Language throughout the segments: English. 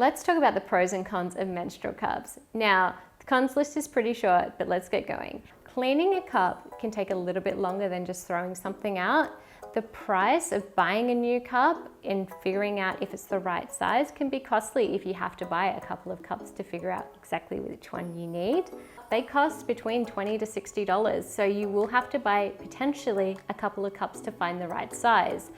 Let's talk about the pros and cons of menstrual cups. Now, the cons list is pretty short, but let's get going. Cleaning a cup can take a little bit longer than just throwing something out. The price of buying a new cup and figuring out if it's the right size can be costly if you have to buy a couple of cups to figure out exactly which one you need. They cost between $20 to $60, so you will have to buy potentially a couple of cups to find the right size.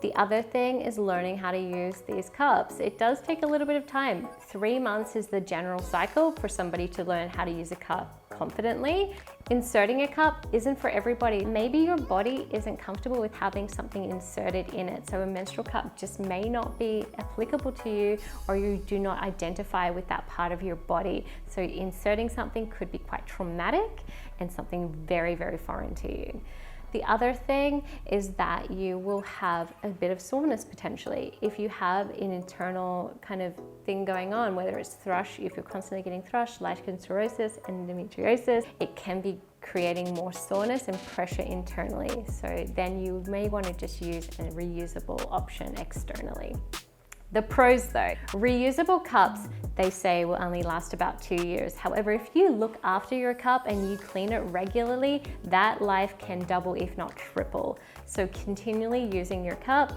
The other thing is learning how to use these cups. It does take a little bit of time. 3 months is the general cycle for somebody to learn how to use a cup confidently. Inserting a cup isn't for everybody. Maybe your body isn't comfortable with having something inserted in it, so a menstrual cup just may not be applicable to you, or you do not identify with that part of your body. So inserting something could be quite traumatic and something very, very foreign to you. The other thing is that you will have a bit of soreness potentially. If you have an internal kind of thing going on, whether it's thrush, if you're constantly getting thrush, lichens, endometriosis, it can be creating more soreness and pressure internally. So then you may want to just use a reusable option externally. The pros though, reusable cups, they say will only last about 2 years. However, if you look after your cup and you clean it regularly, that life can double if not triple. So continually using your cup,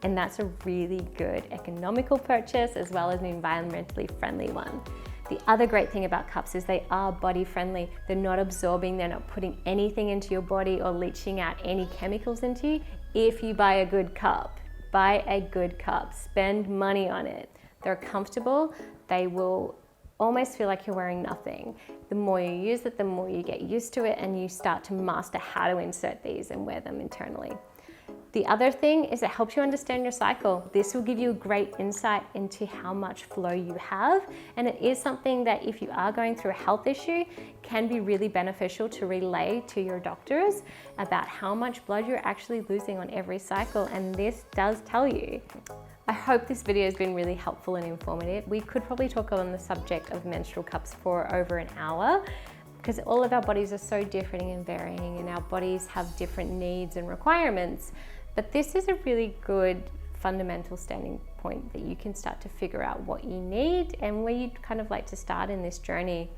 and that's a really good economical purchase as well as an environmentally friendly one. The other great thing about cups is they are body friendly. They're not absorbing, they're not putting anything into your body or leaching out any chemicals into you if you buy a good cup. Buy a good cup, spend money on it. They're comfortable, they will almost feel like you're wearing nothing. The more you use it, the more you get used to it and you start to master how to insert these and wear them internally. The other thing is it helps you understand your cycle. This will give you a great insight into how much flow you have, and it is something that if you are going through a health issue, can be really beneficial to relay to your doctors about how much blood you're actually losing on every cycle, and this does tell you. I hope this video has been really helpful and informative. We could probably talk on the subject of menstrual cups for over an hour, because all of our bodies are so different and varying, and our bodies have different needs and requirements. But this is a really good fundamental standing point that you can start to figure out what you need and where you'd kind of like to start in this journey.